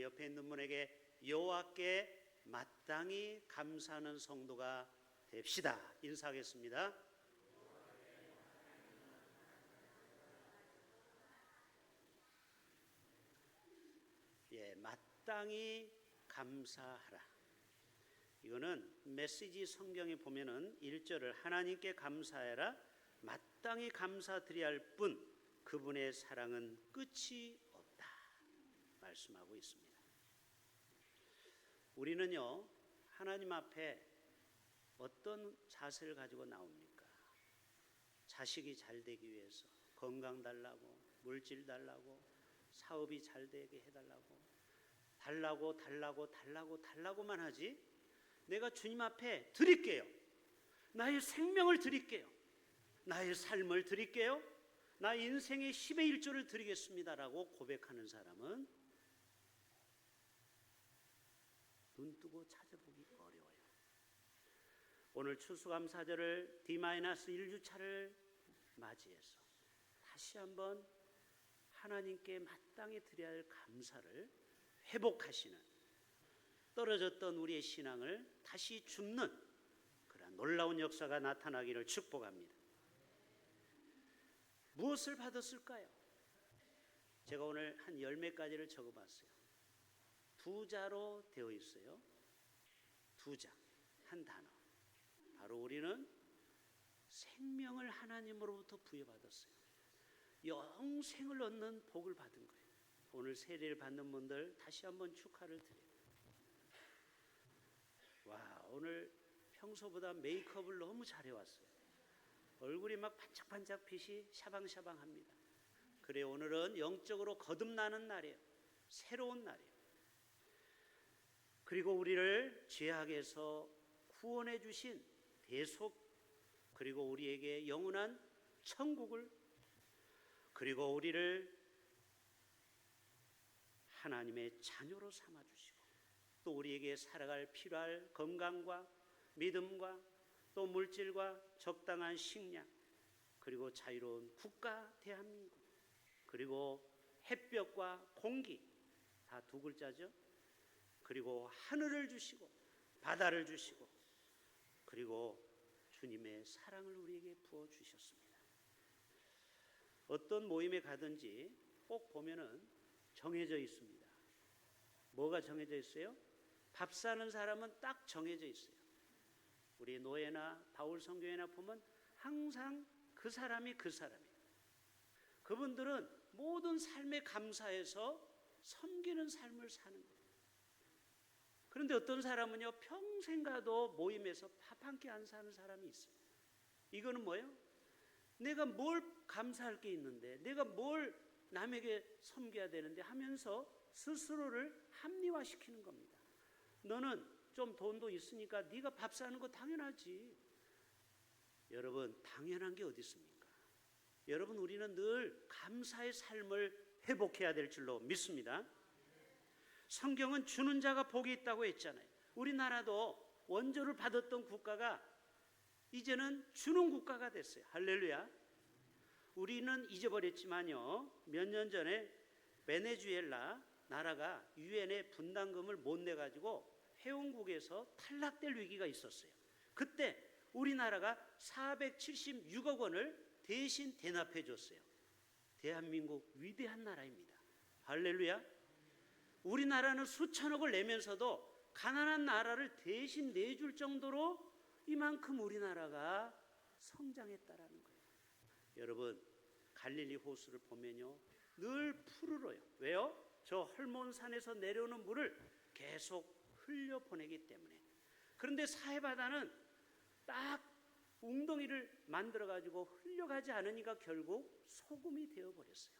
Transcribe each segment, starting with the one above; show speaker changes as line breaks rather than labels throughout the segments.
옆에 있는 분에게 여호와께 마땅히 감사하는 성도가 됩시다. 인사하겠습니다. 마땅히 감사하라. 이거는 메시지 성경에 보면은 1절을 하나님께 감사해라. 마땅히 감사드려야 할 뿐 그분의 사랑은 끝이 없다 말씀하고 있습니다. 우리는요, 하나님 앞에 어떤 자세를 가지고 나옵니까? 자식이 잘 되기 위해서 건강 달라고, 물질 달라고, 사업이 잘 되게 해달라고, 달라고만 하지, 내가 주님 앞에 드릴게요. 나의 생명을 드릴게요. 나의 삶을 드릴게요. 나의 인생의 10의 1조를 드리겠습니다라고 고백하는 사람은 눈 뜨고 찾아보기 어려워요. 오늘 추수감사절을 D-1주차를 맞이해서 다시 한번 하나님께 마땅히 드려야 할 감사를 회복하시는, 떨어졌던 우리의 신앙을 다시 줍는 그러한 놀라운 역사가 나타나기를 축복합니다. 무엇을 받았을까요? 제가 오늘 한 10가지를 적어봤어요. 2자로 되어 있어요. 2자, 한 단어. 바로 우리는 생명을 하나님으로부터 부여받았어요. 영생을 얻는 복을 받은 거예요. 오늘 세례를 받는 분들 다시 한번 축하를 드려요. 와, 오늘 평소보다 메이크업을 너무 잘해왔어요. 얼굴이 막 반짝반짝 빛이 샤방샤방합니다. 그래, 오늘은 영적으로 거듭나는 날이에요. 새로운 날이에요. 그리고 우리를 죄악에서 구원해 주신 대속, 그리고 우리에게 영원한 천국을, 그리고 우리를 하나님의 자녀로 삼아주시고, 또 우리에게 살아갈 필요할 건강과 믿음과 또 물질과 적당한 식량, 그리고 자유로운 국가 대한민국, 그리고 햇볕과 공기, 다 2글자죠. 그리고 하늘을 주시고 바다를 주시고, 그리고 주님의 사랑을 우리에게 부어주셨습니다. 어떤 모임에 가든지 꼭 보면은 정해져 있습니다. 뭐가 정해져 있어요? 밥 사는 사람은 딱 정해져 있어요. 우리 노예나 바울 성경에나 보면 항상 그 사람이에요. 그분들은 모든 삶에 감사해서 섬기는 삶을 사는 거예요. 그런데 어떤 사람은요, 평생 가도 모임에서 밥 한 끼 안 사는 사람이 있어요. 이거는 뭐예요? 내가 뭘 감사할 게 있는데, 내가 뭘 남에게 섬겨야 되는데 하면서 스스로를 합리화시키는 겁니다. 너는 좀 돈도 있으니까 네가 밥 사는 거 당연하지. 여러분, 당연한 게 어디 있습니까? 여러분, 우리는 늘 감사의 삶을 회복해야 될 줄로 믿습니다. 성경은 주는 자가 복이 있다고 했잖아요. 우리나라도 원조를 받았던 국가가 이제는 주는 국가가 됐어요. 할렐루야. 우리는 잊어버렸지만요, 몇 년 전에 베네수엘라 나라가 유엔에 분담금을 못 내가지고 회원국에서 탈락될 위기가 있었어요. 그때 우리나라가 476억 원을 대신 대납해 줬어요. 대한민국 위대한 나라입니다. 할렐루야. 우리나라는 수천억을 내면서도 가난한 나라를 대신 내줄 정도로 이만큼 우리나라가 성장했다라는 거예요. 여러분, 갈릴리 호수를 보면요, 늘 푸르러요. 왜요? 저 헐몬산에서 내려오는 물을 계속 흘려보내기 때문에. 그런데 사해바다는 딱 웅덩이를 만들어가지고 흘려가지 않으니까 결국 소금이 되어버렸어요.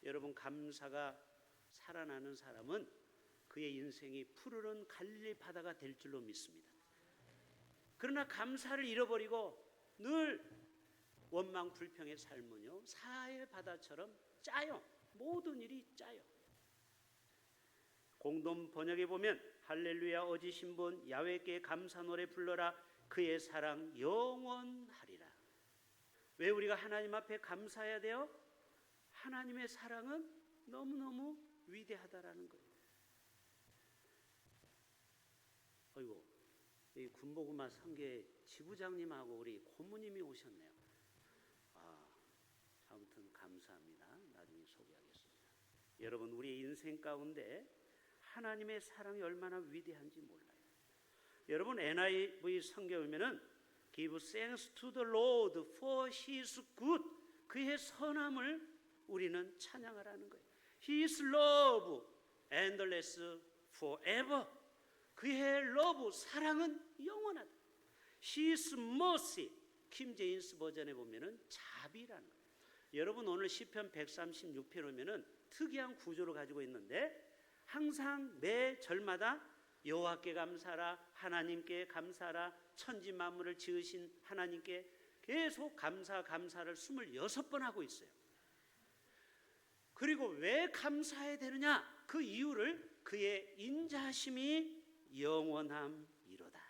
여러분, 감사가 살아나는 사람은 그의 인생이 푸르른 갈릴리 바다가 될 줄로 믿습니다. 그러나 감사를 잃어버리고 늘 원망 불평의 삶은요, 사해 바다처럼 짜요. 모든 일이 짜요. 공동 번역에 보면 할렐루야, 어지신 분 야훼께 감사 노래 불러라, 그의 사랑 영원하리라. 왜 우리가 하나님 앞에 감사해야 돼요? 하나님의 사랑은 너무너무 위대하다라는 거예요. 아이고, 이 군복음화 성계 지부장님하고 우리 고모님이 오셨네요. 아무튼 감사합니다. 나중에 소개하겠습니다. 여러분, 우리 인생 가운데 하나님의 사랑이 얼마나 위대한지 몰라요. 여러분, NIV 성경에 보면은 Give thanks to the Lord for His good. 그의 선함을 우리는 찬양하라는 거예요. His love endless forever. 그의 love, 사랑은 영원하다. His mercy, 킹 제임스 버전에 보면은 자비라는 거예요. 여러분, 오늘 시편 136편에 보면은 특이한 구조를 가지고 있는데 항상 매 절마다 여호와께 감사하라, 하나님께 감사하라, 천지 만물을 지으신 하나님께 계속 감사를 26번 하고 있어요. 그리고 왜 감사해야 되느냐? 그 이유를 그의 인자하심이 영원함이로다.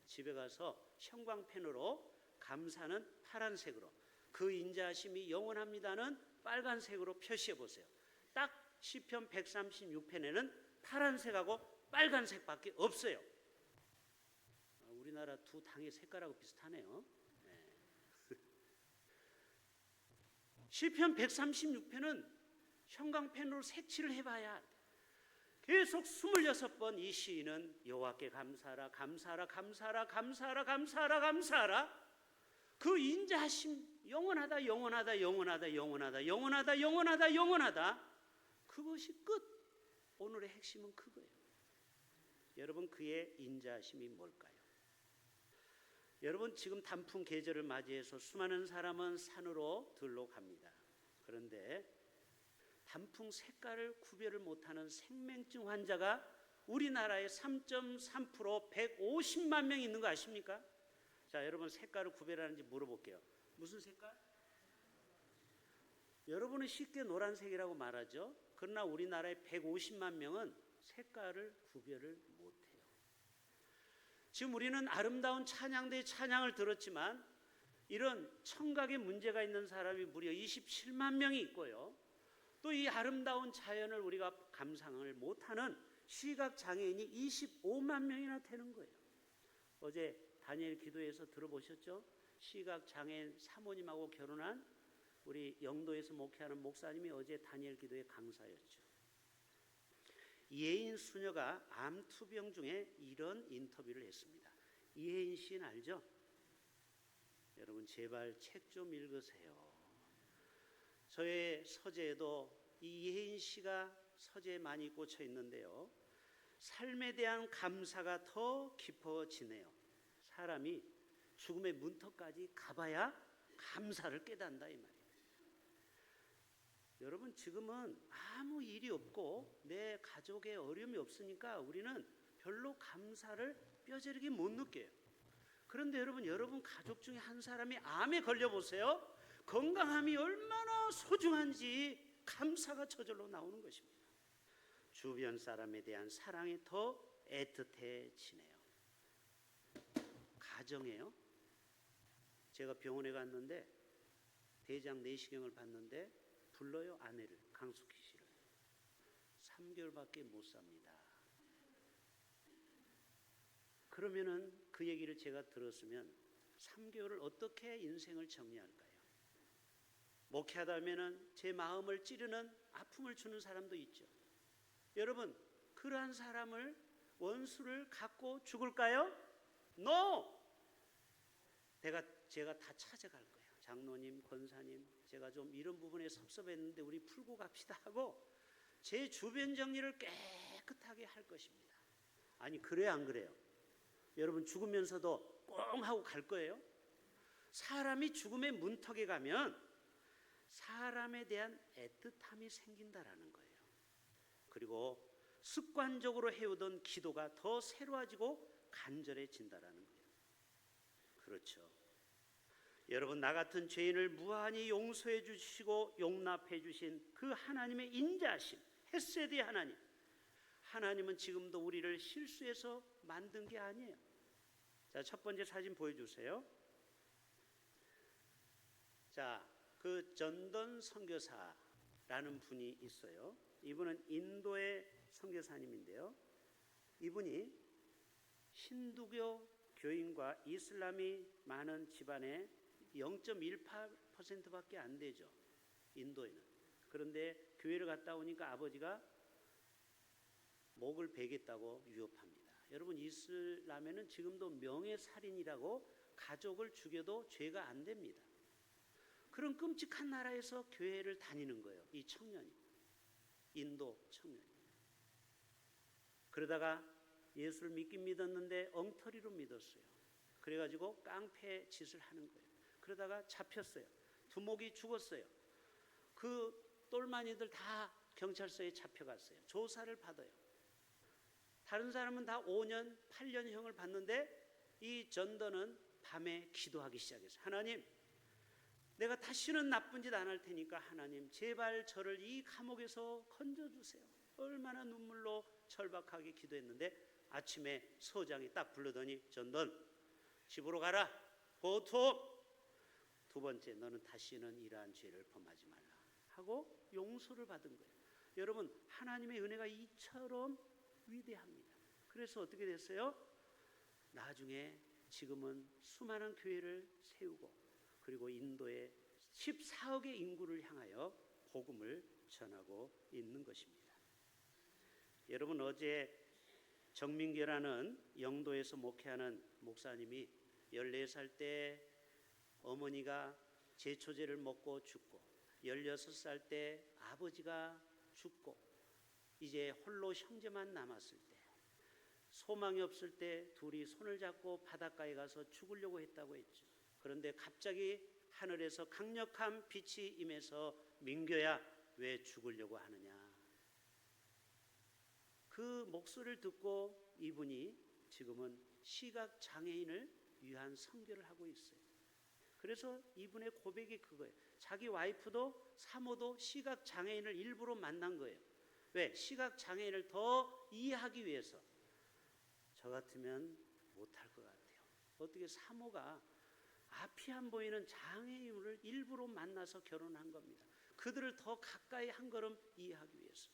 집에 가서 형광펜으로 감사는 파란색으로, 그 인자하심이 영원합니다는 빨간색으로 표시해 보세요. 딱 시편 136편에는 파란색하고 빨간색밖에 없어요. 우리나라 두 당의 색깔하고 비슷하네요. 시편 136편은 형광펜으로 색칠을 해봐야 계속 26번 이 시인은 여호와께 감사하라, 감사하라, 감사하라, 감사하라, 감사하라, 감사하라. 그 인자하심 영원하다, 영원하다, 영원하다, 영원하다, 영원하다, 영원하다, 영원하다. 그것이 끝. 오늘의 핵심은 그거예요. 여러분, 그의 인자하심이 뭘까요? 여러분, 지금 단풍 계절을 맞이해서 수많은 사람은 산으로 들러 갑니다. 그런데 단풍 색깔을 구별을 못하는 생맹증 환자가 우리나라에 3.3% 150만 명 있는 거 아십니까? 자, 여러분, 색깔을 구별하는지 물어볼게요. 무슨 색깔? 여러분은 쉽게 노란색이라고 말하죠. 그러나 우리나라의 150만 명은 색깔을 구별을 못해요. 지금 우리는 아름다운 찬양대의 찬양을 들었지만 이런 청각에 문제가 있는 사람이 무려 27만 명이 있고요. 또 이 아름다운 자연을 우리가 감상을 못하는 시각장애인이 25만 명이나 되는 거예요. 어제 다니엘 기도에서 들어보셨죠? 시각장애인 사모님하고 결혼한 우리 영도에서 목회하는 목사님이 어제 다니엘 기도의 강사였죠. 이혜인 수녀가 암투병 중에 이런 인터뷰를 했습니다. 이혜인 씨는 알죠? 여러분, 제발 책 좀 읽으세요. 저의 서재에도 이 이혜인 씨가 서재에 많이 꽂혀 있는데요. 삶에 대한 감사가 더 깊어지네요. 사람이 죽음의 문턱까지 가봐야 감사를 깨닫는다 이 말이에요. 여러분, 지금은 아무 일이 없고 내 가족에 어려움이 없으니까 우리는 별로 감사를 뼈저리게 못 느껴요. 그런데 여러분 가족 중에 한 사람이 암에 걸려보세요. 건강함이 얼마나 소중한지 감사가 저절로 나오는 것입니다. 주변 사람에 대한 사랑이 더 애틋해지네요. 가정이에요. 제가 병원에 갔는데 대장 내시경을 받는데 불러요, 아내를, 강숙희 씨를. 3개월밖에 못 삽니다. 그러면은 그 얘기를 제가 들었으면 3개월을 어떻게 인생을 정리할까요? 목회하다 보면은 제 마음을 찌르는 아픔을 주는 사람도 있죠. 여러분, 그러한 사람을, 원수를 갖고 죽을까요? No! 제가 다 찾아갈 거예요. 장로님, 권사님, 제가 좀 이런 부분에 섭섭했는데 우리 풀고 갑시다 하고 제 주변 정리를 깨끗하게 할 것입니다. 아니, 그래요, 안 그래요? 여러분, 죽으면서도 꽁 하고 갈 거예요? 사람이 죽음의 문턱에 가면 사람에 대한 애틋함이 생긴다라는 거예요. 그리고 습관적으로 해오던 기도가 더 새로워지고 간절해진다라는 거예요. 그렇죠. 여러분, 나 같은 죄인을 무한히 용서해 주시고 용납해 주신 그 하나님의 인자하심, 헤세드의 하나님. 하나님은 지금도 우리를 실수해서 만든 게 아니에요. 자, 첫 번째 사진 보여주세요. 자, 그 전던 선교사라는 분이 있어요. 이분은 인도의 선교사님인데요. 이분이 힌두교 교인과 이슬람이 많은 집안에 0.18%밖에 안 되죠. 인도에는. 그런데 교회를 갔다 오니까 아버지가 목을 베겠다고 위협합니다. 여러분, 이슬람에는 지금도 명예살인이라고 가족을 죽여도 죄가 안 됩니다. 그런 끔찍한 나라에서 교회를 다니는 거예요. 이 청년이. 인도 청년이. 그러다가 예수를 믿긴 믿었는데 엉터리로 믿었어요. 그래가지고 깡패 짓을 하는 거예요. 그러다가 잡혔어요. 두목이 죽었어요. 그 똘마니들 다 경찰서에 잡혀갔어요. 조사를 받아요. 다른 사람은 다 5년, 8년형을 받는데 이 전도는 밤에 기도하기 시작했어요. 하나님, 내가 다시는 나쁜 짓 안 할 테니까 하나님 제발 저를 이 감옥에서 건져주세요. 얼마나 눈물로 절박하게 기도했는데 아침에 서장이 딱 부르더니 전돈 집으로 가라. 고토. 두 번째, 너는 다시는 이러한 죄를 범하지 말라 하고 용서를 받은 거예요. 여러분, 하나님의 은혜가 이처럼 위대합니다. 그래서 어떻게 됐어요? 나중에 지금은 수많은 교회를 세우고 그리고 인도의 14억의 인구를 향하여 복음을 전하고 있는 것입니다. 여러분, 어제 정민교라는 영도에서 목회하는 목사님이 14살 때 어머니가 제초제를 먹고 죽고 16살 때 아버지가 죽고 이제 홀로 형제만 남았을 때 소망이 없을 때 둘이 손을 잡고 바닷가에 가서 죽으려고 했다고 했죠. 그런데 갑자기 하늘에서 강력한 빛이 임해서 민교야 왜 죽으려고 하느냐. 그 목소리를 듣고 이분이 지금은 시각장애인을 위한 선교를 하고 있어요. 그래서 이분의 고백이 그거예요. 자기 와이프도 사모도 시각장애인을 일부러 만난 거예요. 왜? 시각장애인을 더 이해하기 위해서. 저 같으면 못할 것 같아요. 어떻게 사모가 앞이 안 보이는 장애인을 일부러 만나서 결혼한 겁니다. 그들을 더 가까이 한 걸음 이해하기 위해서.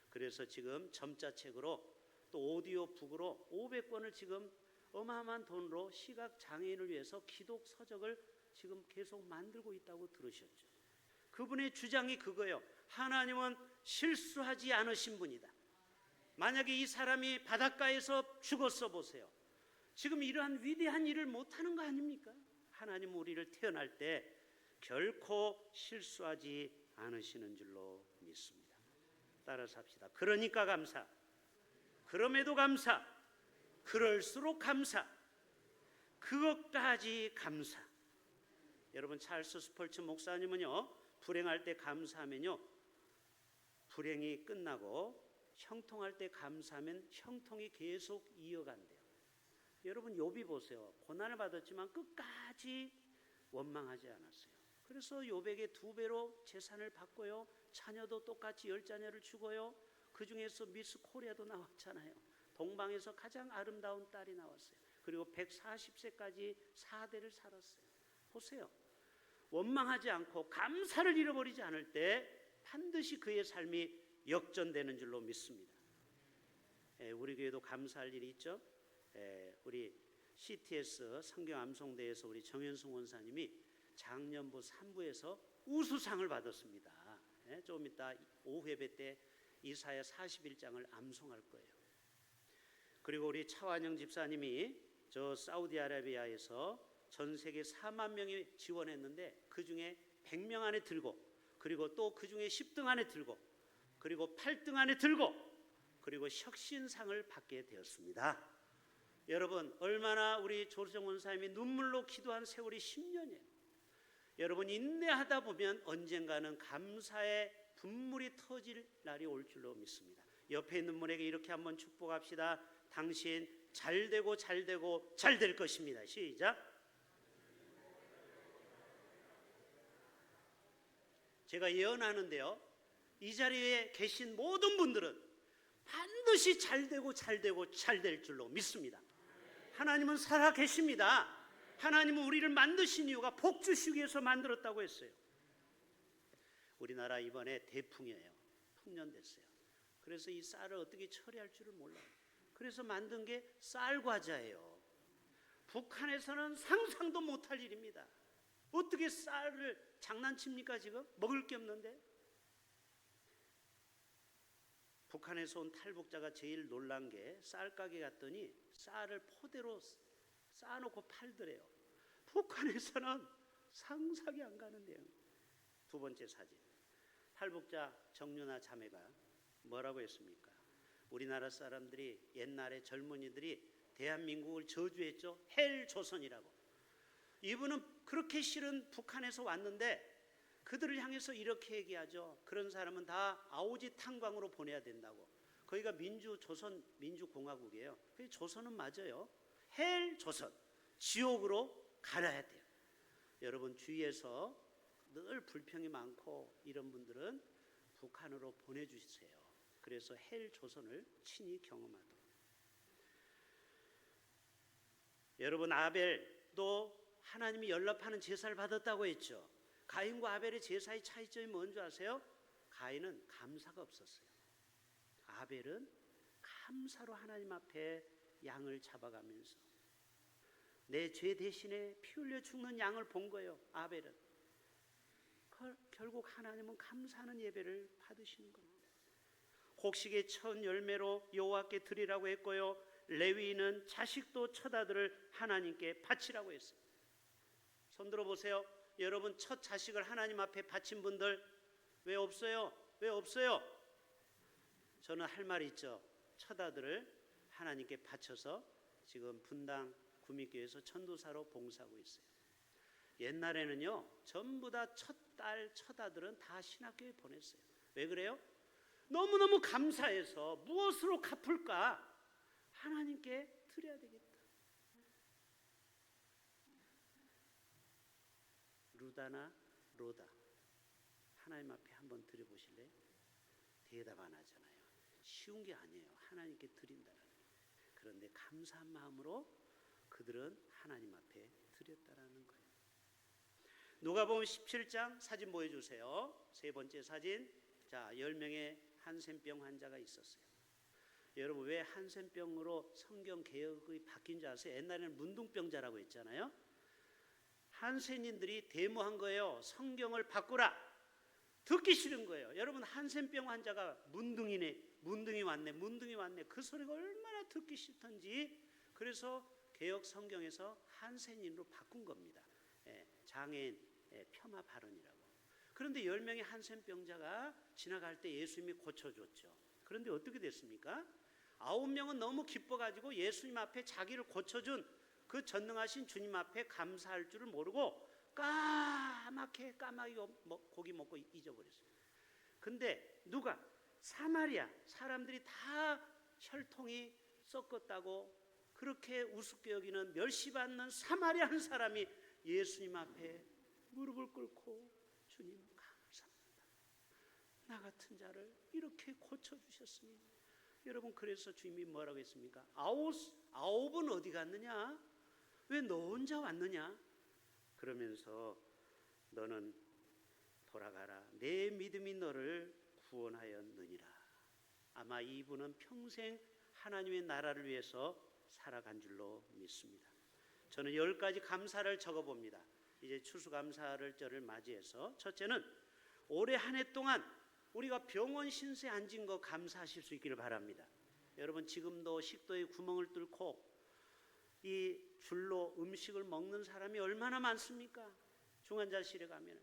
그래서 지금 점자책으로 또 오디오북으로 500권을 지금 어마어마한 돈으로 시각장애인을 위해서 기독 서적을 지금 계속 만들고 있다고 들으셨죠. 그분의 주장이 그거예요. 하나님은 실수하지 않으신 분이다. 만약에 이 사람이 바닷가에서 죽었어 보세요. 지금 이러한 위대한 일을 못하는 거 아닙니까? 하나님 우리를 태어날 때 결코 실수하지 않으시는 줄로 믿습니다. 따라서 합시다. 그러니까 감사, 그럼에도 감사, 그럴수록 감사, 그것까지 감사. 여러분, 찰스 스펄츠 목사님은요, 불행할 때 감사하면요 불행이 끝나고 형통할 때 감사하면 형통이 계속 이어간대요. 여러분, 욥이 보세요. 고난을 받았지만 끝까지 원망하지 않았어요. 그래서 욥에게 2배로 재산을 받고요, 자녀도 똑같이 10자녀를 주고요, 그 중에서 미스 코리아도 나왔잖아요. 동방에서 가장 아름다운 딸이 나왔어요. 그리고 140세까지 4대를 살았어요. 보세요. 원망하지 않고 감사를 잃어버리지 않을 때 반드시 그의 삶이 역전되는 줄로 믿습니다. 우리 교회도 감사할 일이 있죠. 우리 CTS 성경암송대에서 우리 정현승 원사님이 작년부 3부에서 우수상을 받았습니다. 좀 이따 오후 예배 때 이사야 41장을 암송할 거예요. 그리고 우리 차완영 집사님이 저 사우디아라비아에서 전 세계 4만 명이 지원했는데 그 중에 100명 안에 들고, 그리고 또 그 중에 10등 안에 들고, 그리고 8등 안에 들고, 그리고 혁신상을 받게 되었습니다. 여러분, 얼마나 우리 조정 원사님이 눈물로 기도한 세월이 10년이에요. 여러분, 인내하다 보면 언젠가는 감사의 분물이 터질 날이 올 줄로 믿습니다. 옆에 있는 분에게 이렇게 한번 축복합시다. 당신 잘되고 잘되고 잘될 것입니다. 시작. 제가 예언하는데요, 이 자리에 계신 모든 분들은 반드시 잘되고 잘되고 잘될 줄로 믿습니다. 하나님은 살아 계십니다. 하나님은 우리를 만드신 이유가 복 주시기 위해서 만들었다고 했어요. 우리나라 이번에 대풍이에요. 풍년됐어요. 그래서 이 쌀을 어떻게 처리할 줄을 몰라요. 그래서 만든 게 쌀과자예요. 북한에서는 상상도 못할 일입니다. 어떻게 쌀을 장난칩니까 지금? 먹을 게 없는데. 북한에서 온 탈북자가 제일 놀란 게 쌀가게 갔더니 쌀을 포대로 쌓아놓고 팔더래요. 북한에서는 상상이 안 가는데요. 두 번째 사진. 탈북자 정윤아 자매가 뭐라고 했습니까? 우리나라 사람들이 옛날에 젊은이들이 대한민국을 저주했죠. 헬조선이라고. 이분은 그렇게 싫은 북한에서 왔는데 그들을 향해서 이렇게 얘기하죠. 그런 사람은 다 아오지 탄광으로 보내야 된다고. 거기가 조선 민주공화국이에요. 조선은 맞아요. 헬조선, 지옥으로 갈아야 돼요. 여러분 주위에서 늘 불평이 많고 이런 분들은 북한으로 보내주세요. 그래서 헬조선을 친히 경험하도록. 여러분 아벨도 하나님이 연락하는 제사를 받았다고 했죠. 가인과 아벨의 제사의 차이점이 뭔지 아세요? 가인은 감사가 없었어요. 아벨은 감사로 하나님 앞에 양을 잡아가면서 내 죄 대신에 피 흘려 죽는 양을 본 거예요. 아벨은. 결국 하나님은 감사하는 예배를 받으시는 겁니다. 곡식의 첫 열매로 여호와께 드리라고 했고요. 레위인은 자식도 첫 아들을 하나님께 바치라고 했어요. 손 들어보세요. 여러분 첫 자식을 하나님 앞에 바친 분들 왜 없어요? 왜 없어요? 저는 할 말이 있죠. 첫 아들을 하나님께 바쳐서 지금 분당 구미교회에서 천도사로 봉사하고 있어요. 옛날에는요 전부 다 첫 딸, 첫 아들은 다 신학교에 보냈어요. 왜 그래요? 너무너무 감사해서 무엇으로 갚을까? 하나님께 드려야 되겠다. 루다나 로다 하나님 앞에 한번 드려보실래요? 대답 안 하잖아요. 쉬운 게 아니에요. 하나님께 드린다는. 그런데 감사한 마음으로 그들은 하나님 앞에 드렸다라는 거예요. 누가복음 17장 사진 보여주세요. 세 번째 사진. 자, 10명의 한센병 환자가 있었어요. 여러분 왜 한센병으로 성경 개혁이 바뀐 줄 아세요? 옛날에는 문둥병자라고 했잖아요. 한센인들이 데모한 거예요. 성경을 바꾸라. 듣기 싫은 거예요. 여러분 한센병 환자가 문둥이 왔네. 그 소리가 얼마나 듣기 싫던지. 그래서 개혁 성경에서 한센인으로 바꾼 겁니다. 장애인 폄하 발언이라고. 그런데 10명의 한센병자가 지나갈 때 예수님이 고쳐줬죠. 그런데 어떻게 됐습니까? 9명은 너무 기뻐가지고 예수님 앞에 자기를 고쳐준 그 전능하신 주님 앞에 감사할 줄을 모르고 까맣게 고기 먹고 잊어버렸어요. 근데 누가? 사마리아 사람들이 다 혈통이 썩었다고 그렇게 우습게 여기는 멸시받는 사마리아 한 사람이 예수님 앞에 무릎을 꿇고 주님 감사합니다. 나 같은 자를 이렇게 고쳐주셨으니. 여러분 그래서 주님이 뭐라고 했습니까? 아홉은 어디 갔느냐? 왜 너 혼자 왔느냐? 그러면서 너는 돌아가라. 내 믿음이 너를 구원하였느니라. 아마 이분은 평생 하나님의 나라를 위해서 살아간 줄로 믿습니다. 저는 10가지 감사를 적어봅니다. 이제 추수감사를 절을 맞이해서 첫째는 올해 한 해 동안 우리가 병원 신세에 앉은 거 감사하실 수 있기를 바랍니다. 여러분 지금도 식도에 구멍을 뚫고 이 줄로 음식을 먹는 사람이 얼마나 많습니까? 중환자실에 가면.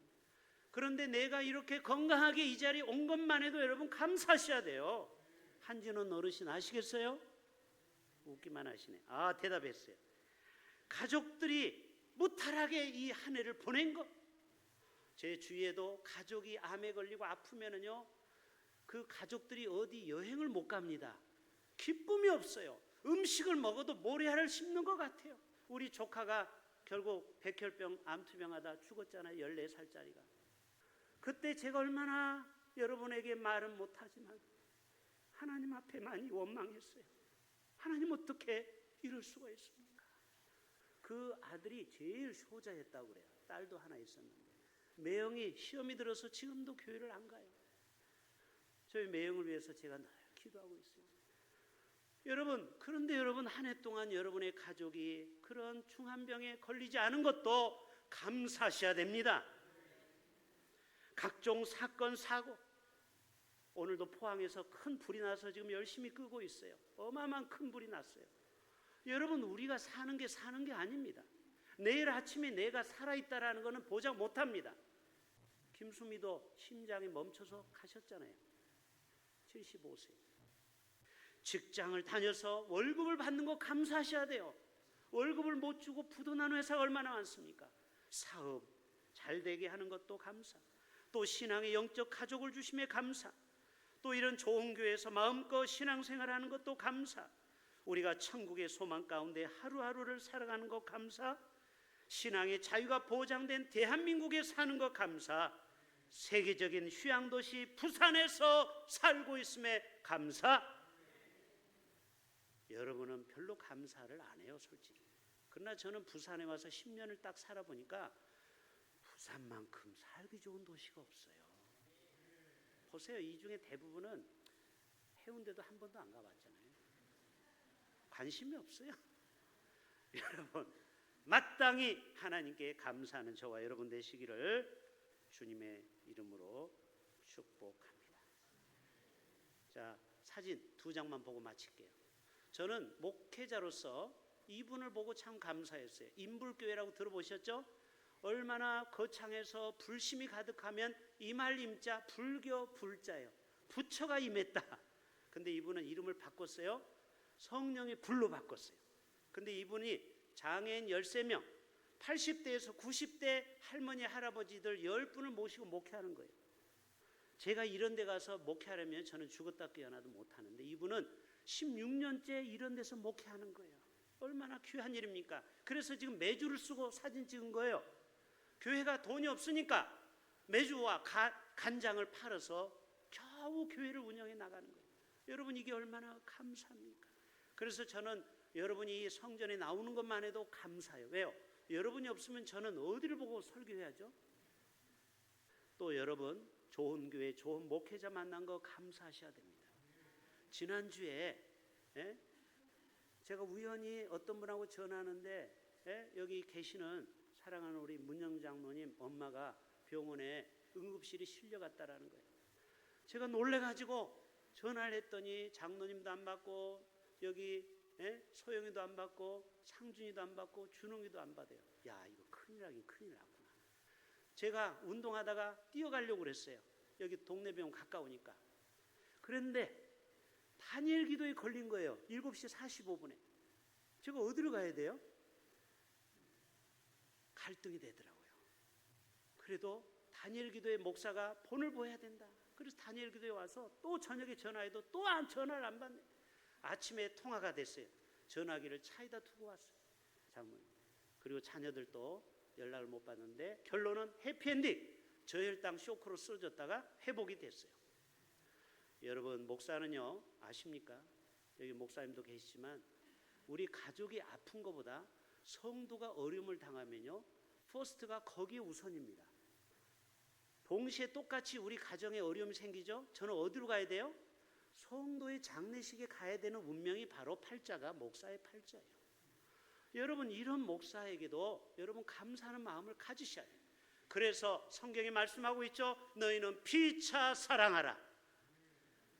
그런데 내가 이렇게 건강하게 이 자리에 온 것만 해도 여러분 감사하셔야 돼요. 한진원 어르신 아시겠어요? 웃기만 하시네. 아, 대답했어요. 가족들이 무탈하게 이 한 해를 보낸 것. 제 주위에도 가족이 암에 걸리고 아프면은요, 그 가족들이 어디 여행을 못 갑니다. 기쁨이 없어요. 음식을 먹어도 모래알을 씹는 것 같아요. 우리 조카가 결국 백혈병, 암투병 하다 죽었잖아요. 14살짜리가. 그때 제가 얼마나 여러분에게 말은 못하지만 하나님 앞에 많이 원망했어요. 하나님 어떻게 이럴 수가 있습니까? 그 아들이 제일 효자였다고 그래요. 딸도 하나 있었는데 매형이 시험이 들어서 지금도 교회를 안 가요. 저희 매형을 위해서 제가 늘 기도하고 있어요. 그런데 여러분, 한 해 동안 여러분의 가족이 그런 중한병에 걸리지 않은 것도 감사하셔야 됩니다. 각종 사건, 사고, 오늘도 포항에서 큰 불이 나서 지금 열심히 끄고 있어요. 어마어마한 큰 불이 났어요. 여러분, 우리가 사는 게 아닙니다. 내일 아침에 내가 살아있다라는 것은 보장 못합니다. 김수미도 심장이 멈춰서 가셨잖아요. 75세. 직장을 다녀서 월급을 받는 거 감사하셔야 돼요. 월급을 못 주고 부도난 회사가 얼마나 많습니까? 사업 잘 되게 하는 것도 감사, 또 신앙의 영적 가족을 주심에 감사, 또 이런 좋은 교회에서 마음껏 신앙생활하는 것도 감사, 우리가 천국의 소망 가운데 하루하루를 살아가는 것 감사, 신앙의 자유가 보장된 대한민국에 사는 것 감사, 세계적인 휴양도시 부산에서 살고 있음에 감사. 여러분은 별로 감사를 안 해요, 솔직히. 그러나 저는 부산에 와서 10년을 딱 살아보니까 부산만큼 살기 좋은 도시가 없어요. 보세요, 이 중에 대부분은 해운대도 한 번도 안 가봤잖아요. 관심이 없어요. 여러분, 마땅히 하나님께 감사하는 저와 여러분 되시기를 주님의 이름으로 축복합니다. 자, 사진 2장만 보고 마칠게요. 저는 목회자로서 이분을 보고 참 감사했어요. 인불교회라고 들어보셨죠? 얼마나 거창해서 불심이 가득하면 임할 임자, 불교 불자예요. 부처가 임했다. 근데 이분은 이름을 바꿨어요. 성령의 불로 바꿨어요. 근데 이분이 장애인 13명, 80대에서 90대 할머니 할아버지들 10분을 모시고 목회하는 거예요. 제가 이런 데 가서 목회하려면 저는 죽었다 깨어나도 못하는데 이분은 16년째 이런 데서 목회하는 거예요. 얼마나 귀한 일입니까? 그래서 지금 매주를 쓰고 사진 찍은 거예요. 교회가 돈이 없으니까 매주와 간장을 팔아서 겨우 교회를 운영해 나가는 거예요. 여러분, 이게 얼마나 감사합니까? 그래서 저는 여러분이 성전에 나오는 것만 해도 감사해요. 왜요? 여러분이 없으면 저는 어디를 보고 설교해야죠? 또 여러분, 좋은 교회, 좋은 목회자 만난 거 감사하셔야 됩니다. 지난주에 제가 우연히 어떤 분하고 전화하는데 여기 계시는 사랑하는 우리 문영 장로님 엄마가 병원에 응급실이 실려갔다라는 거예요. 제가 놀래가지고 전화를 했더니 장로님도 안 받고 여기 소영이도 안 받고 상준이도 안 받고 준웅이도 안 받아요. 야, 이거 큰일 나긴 큰일 났구나. 제가 운동하다가 뛰어가려고 그랬어요. 여기 동네 병원 가까우니까. 그런데 다니엘 기도에 걸린 거예요. 7시 45분에. 제가 어디로 가야 돼요? 갈등이 되더라고요. 그래도 다니엘 기도의 목사가 본을 보여야 된다. 그래서 다니엘 기도에 와서 또 저녁에 전화해도 또 전화를 안 받네. 아침에 통화가 됐어요. 전화기를 차에다 두고 왔어요, 장모님. 그리고 자녀들도 연락을 못 받는데 결론은 해피엔딩. 저혈당 쇼크로 쓰러졌다가 회복이 됐어요. 여러분, 목사는요, 아십니까? 여기 목사님도 계시지만 우리 가족이 아픈 것보다 성도가 어려움을 당하면요, 퍼스트가 거기에 우선입니다. 동시에 똑같이 우리 가정에 어려움이 생기죠? 저는 어디로 가야 돼요? 성도의 장례식에 가야 되는 운명이 바로 팔자가 목사의 팔자예요. 여러분, 이런 목사에게도 여러분 감사하는 마음을 가지셔야 돼요. 그래서 성경이 말씀하고 있죠. 너희는 피차 사랑하라.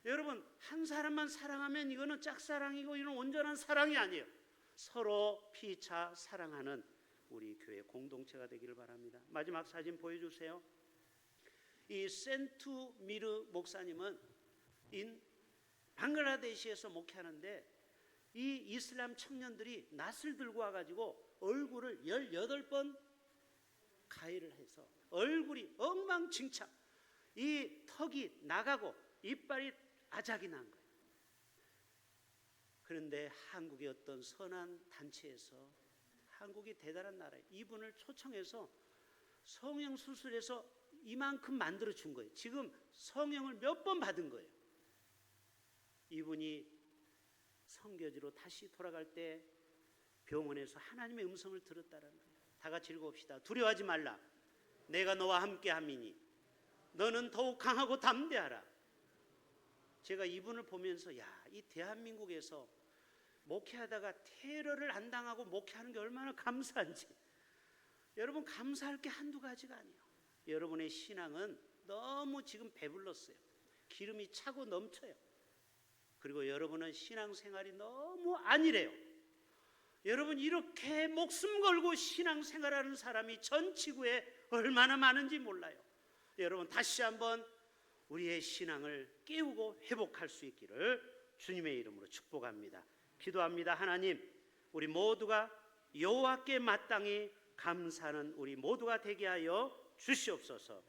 여러분, 한 사람만 사랑하면 이거는 짝사랑이고 이건 온전한 사랑이 아니에요. 서로 피차 사랑하는 우리 교회 공동체가 되기를 바랍니다. 마지막 사진 보여주세요. 이 센투 미르 목사님은 방글라데시에서 목회하는데 이 이슬람 청년들이 낫을 들고 와가지고 얼굴을 18번 가위를 해서 얼굴이 엉망진창, 이 턱이 나가고 이빨이 아작이 난 거예요. 그런데 한국의 어떤 선한 단체에서, 한국이 대단한 나라예요, 이분을 초청해서 성형 수술해서 이만큼 만들어 준 거예요. 지금 성형을 몇 번 받은 거예요. 이분이 선교지로 다시 돌아갈 때 병원에서 하나님의 음성을 들었다는 거예요. 다 같이 읽어봅시다. 두려워하지 말라. 내가 너와 함께 함이니 너는 더욱 강하고 담대하라. 제가 이분을 보면서 이 대한민국에서 목회하다가 테러를 안 당하고 목회하는 게 얼마나 감사한지. 여러분, 감사할 게 한두 가지가 아니에요. 여러분의 신앙은 너무 지금 배불렀어요. 기름이 차고 넘쳐요. 그리고 여러분은 신앙생활이 너무 안일해요. 여러분, 이렇게 목숨 걸고 신앙생활하는 사람이 전 지구에 얼마나 많은지 몰라요. 여러분, 다시 한번 우리의 신앙을 깨우고 회복할 수 있기를 주님의 이름으로 축복합니다. 기도합니다. 하나님, 우리 모두가 여호와께 마땅히 감사하는 우리 모두가 되게 하여 주시옵소서.